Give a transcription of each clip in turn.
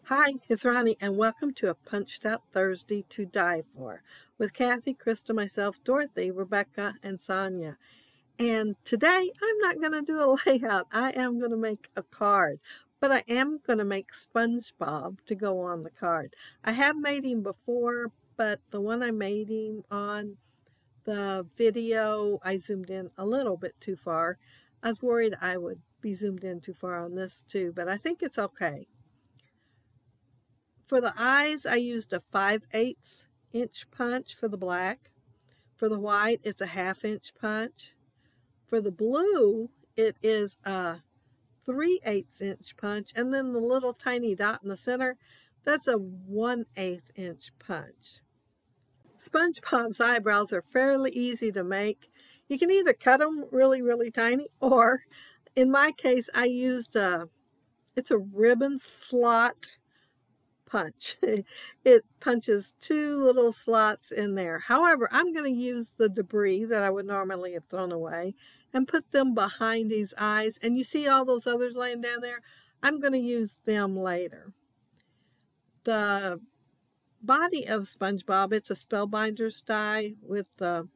Hi, it's Ronnie, and welcome to a Punched Out Thursday to Die For with Kathy, Krista, myself, Dorothy, Rebecca, and Sonia. And today I'm not going to do a layout. I am going to make a card, but I am going to make Spongebob to go on the card. I have made him before, but the one I made him on the video, I zoomed in a little bit too far. I was worried I would be zoomed in too far on this too, but I think it's okay. For the eyes, I used a 5/8 inch punch for the black. For the white, it's a 1/2 inch punch. For the blue, it is a 3/8 inch punch. And then the little tiny dot in the center, that's a 1/8 inch punch. SpongeBob's eyebrows are fairly easy to make. You can either cut them really, really tiny, or in my case, I used it's a ribbon slot punch. It punches 2 little slots in there. However, I'm going to use the debris that I would normally have thrown away and put them behind these eyes. And you see all those others laying down there? I'm going to use them later. The body of SpongeBob, it's a Spellbinder's die with the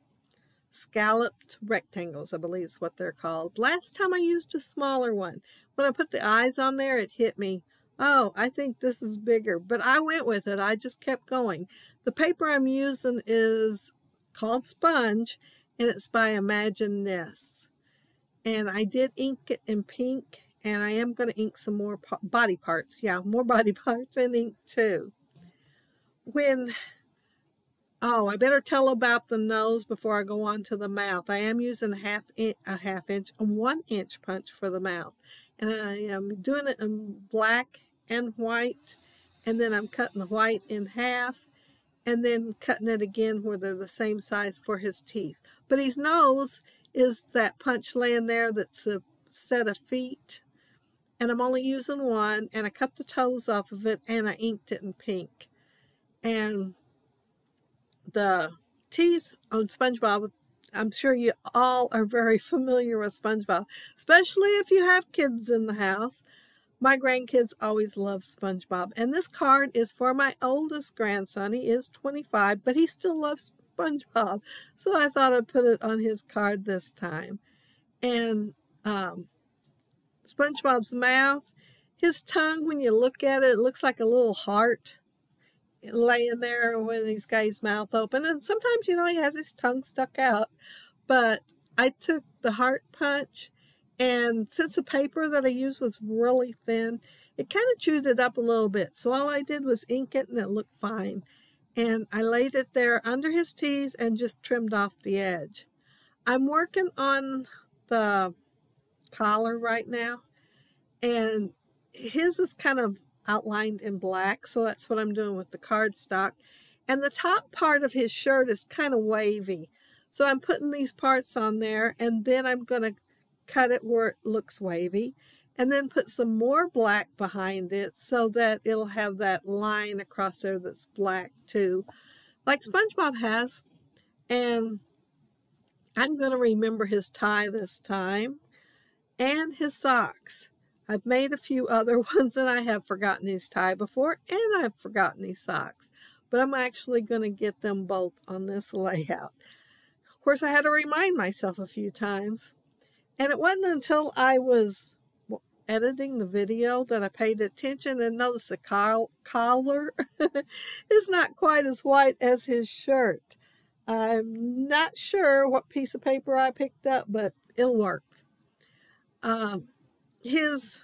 scalloped rectangles, I believe is what they're called. Last time I used a smaller one. When I put the eyes on there, it hit me. Oh, I think this is bigger, but I went with it. I just kept going. The paper I'm using is called Sponge, and it's by Imagine This. And I did ink it in pink, and I am going to ink some more body parts. Yeah, more body parts and ink too. I better tell about the nose before I go on to the mouth. I am using a half inch and 1 inch punch for the mouth. And I am doing it in black and white. And then I'm cutting the white in half. And then cutting it again where they're the same size for his teeth. But his nose is that punch laying there that's a set of feet. And I'm only using one. And I cut the toes off of it and I inked it in pink. And the teeth on SpongeBob, I'm sure you all are very familiar with SpongeBob, especially if you have kids in the house. My grandkids always love SpongeBob. And this card is for my oldest grandson. He is 25, but he still loves SpongeBob. So I thought I'd put it on his card this time. And SpongeBob's mouth, his tongue, when you look at it, it looks like a little heart laying there when he's got his mouth open. And sometimes, he has his tongue stuck out. But I took the heart punch, and since the paper that I used was really thin, it kind of chewed it up a little bit. So all I did was ink it, and it looked fine. And I laid it there under his teeth and just trimmed off the edge. I'm working on the collar right now, and his is kind of outlined in black, so that's what I'm doing with the cardstock. And the top part of his shirt is kind of wavy, so I'm putting these parts on there, and then I'm going to cut it where it looks wavy, and then put some more black behind it so that it'll have that line across there that's black too, like SpongeBob has. And I'm going to remember his tie this time, and his socks. I've made a few other ones, and I have forgotten his tie before, and I've forgotten his socks. But I'm actually going to get them both on this layout. Of course, I had to remind myself a few times. And it wasn't until I was editing the video that I paid attention and noticed the collar is not quite as white as his shirt. I'm not sure what piece of paper I picked up, but it'll work. His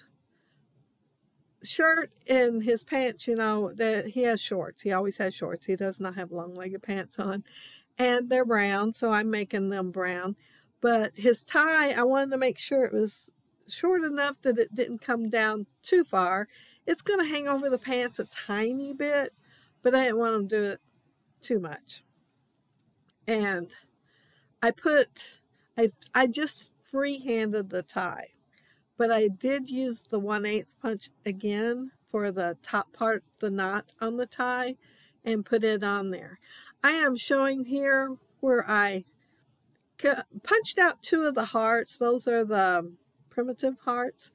shirt and his pants, that he has shorts. He always has shorts. He does not have long-legged pants on. And they're brown, so I'm making them brown. But his tie, I wanted to make sure it was short enough that it didn't come down too far. It's going to hang over the pants a tiny bit, but I didn't want him to do it too much. And I just free-handed the tie. But I did use the 1/8 punch again for the top part, the knot on the tie, and put it on there. I am showing here where I punched out 2 of the hearts. Those are the primitive hearts.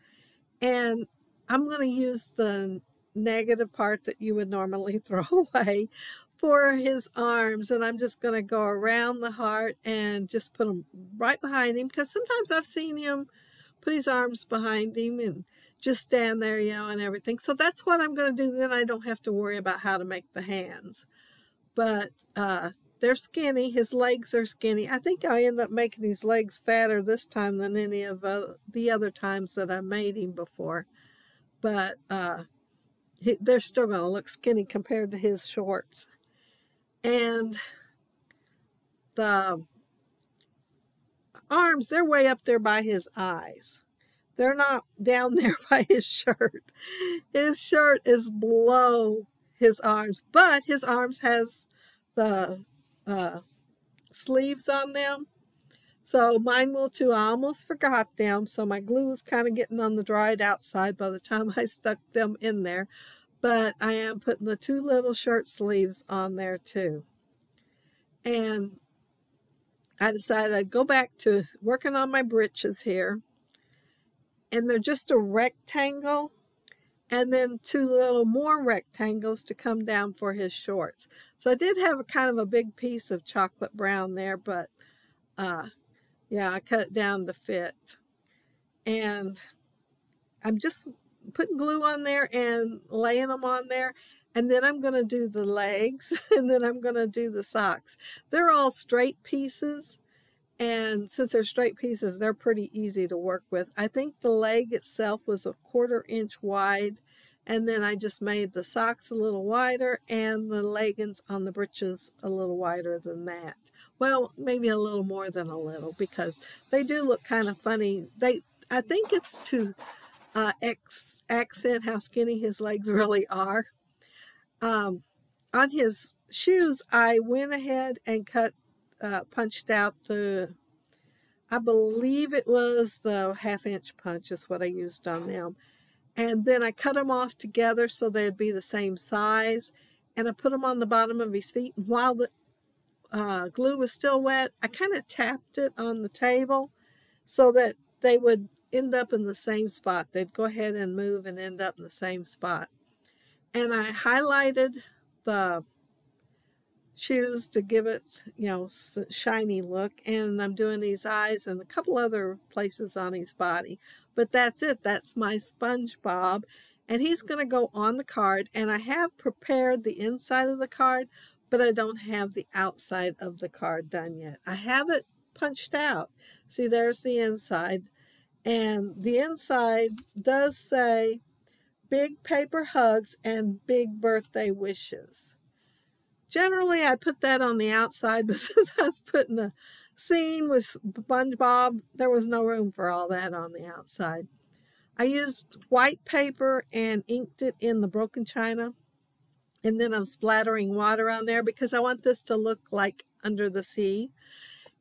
And I'm going to use the negative part that you would normally throw away for his arms. And I'm just going to go around the heart and just put them right behind him, because sometimes I've seen him put his arms behind him and just stand there, you know, and everything. So that's what I'm going to do. Then I don't have to worry about how to make the hands. But they're skinny. His legs are skinny. I think I end up making his legs fatter this time than any of the other times that I made him before. But they're still going to look skinny compared to his shorts. And the arms, they're way up there by his eyes. They're not down there by his shirt. His shirt is below his arms, but his arms has the sleeves on them. So mine will too. I almost forgot them, so my glue was kind of getting on the dried outside by the time I stuck them in there. But I am putting the 2 little shirt sleeves on there too. And I decided I'd go back to working on my breeches here. And they're just a rectangle, and then 2 little more rectangles to come down for his shorts. So I did have a kind of a big piece of chocolate brown there, but yeah, I cut it down to fit. And I'm just putting glue on there and laying them on there. And then I'm going to do the legs, and then I'm going to do the socks. They're all straight pieces. And since they're straight pieces, they're pretty easy to work with. I think the leg itself was a 1/4 inch wide. And then I just made the socks a little wider and the leggings on the breeches a little wider than that. Well, maybe a little more than a little, because they do look kind of funny. I think it's to accent how skinny his legs really are. On his shoes, I went ahead and punched out I believe it was the 1/2 inch punch is what I used on them. And then I cut them off together so they'd be the same size. And I put them on the bottom of his feet. And while the glue was still wet, I kind of tapped it on the table so that they would end up in the same spot. They'd go ahead and move and end up in the same spot. And I highlighted the shoes to give it, you know, shiny look. And I'm doing these eyes and a couple other places on his body. But that's it. That's my Spongebob. And he's going to go on the card. And I have prepared the inside of the card, but I don't have the outside of the card done yet. I have it punched out. See, there's the inside. And the inside does say big paper hugs and big birthday wishes. Generally, I put that on the outside, but since I was putting the scene with SpongeBob, there was no room for all that on the outside. I used white paper and inked it in the broken china, and then I'm splattering water on there because I want this to look like Under the Sea,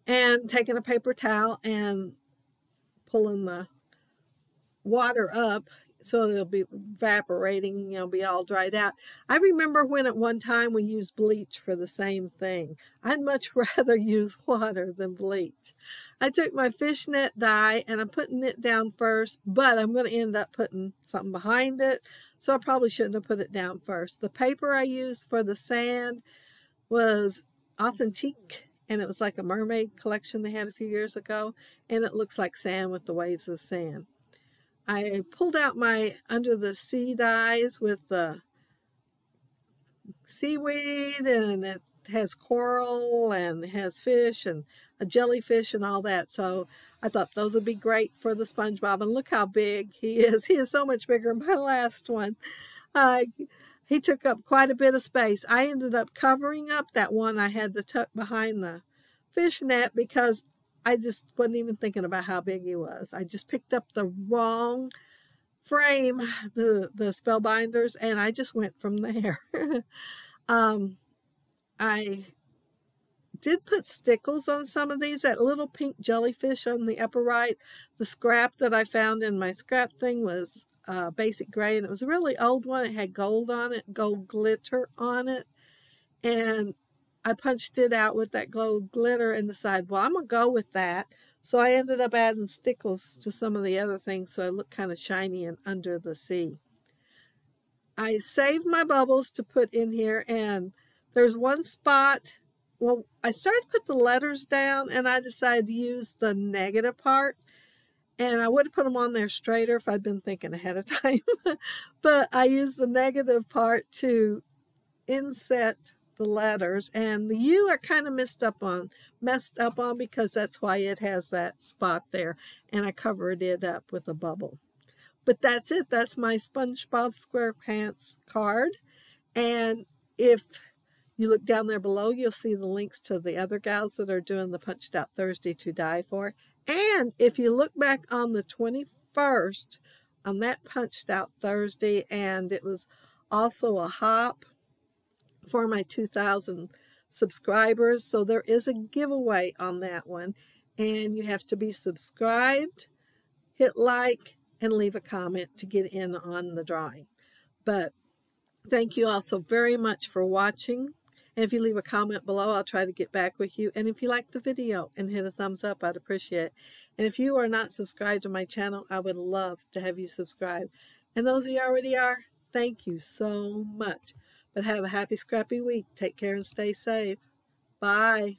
and taking a paper towel and pulling the water up so it'll be evaporating, you know, be all dried out. I remember when at one time we used bleach for the same thing. I'd much rather use water than bleach. I took my fishnet dye and I'm putting it down first, but I'm going to end up putting something behind it, so I probably shouldn't have put it down first. The paper I used for the sand was Authentique, and it was like a mermaid collection they had a few years ago, and it looks like sand with the waves of sand. I pulled out my Under the Sea dyes with the seaweed, and it has coral and it has fish and a jellyfish and all that. So I thought those would be great for the SpongeBob. And look how big he is. He is so much bigger than my last one. He took up quite a bit of space. I ended up covering up that one I had to tuck behind the fishnet because I just wasn't even thinking about how big he was. I just picked up the wrong frame, the Spellbinders, and I just went from there. I did put stickles on some of these. That little pink jellyfish on the upper right, the scrap that I found in my scrap thing was basic gray, and it was a really old one. It had gold on it, gold glitter on it, and I punched it out with that gold glitter and decided, well, I'm going to go with that. So I ended up adding stickles to some of the other things so it looked kind of shiny and Under the Sea. I saved my bubbles to put in here, and there's one spot. Well, I started to put the letters down, and I decided to use the negative part. And I would have put them on there straighter if I'd been thinking ahead of time. But I used the negative part to inset the letters. And the U I kind of messed up on because that's why it has that spot there. And I covered it up with a bubble. But that's it. That's my SpongeBob SquarePants card. And if you look down there below, you'll see the links to the other gals that are doing the Punched Out Thursday to Die For. And if you look back on the 21st, on that Punched Out Thursday, and it was also a hop for my 2,000 subscribers. So there is a giveaway on that one. And you have to be subscribed, hit like, and leave a comment to get in on the drawing. But thank you all so very much for watching. And if you leave a comment below, I'll try to get back with you. And if you like the video and hit a thumbs up, I'd appreciate it. And if you are not subscribed to my channel, I would love to have you subscribe. And those of you already are, thank you so much. But have a happy, scrappy week. Take care and stay safe. Bye.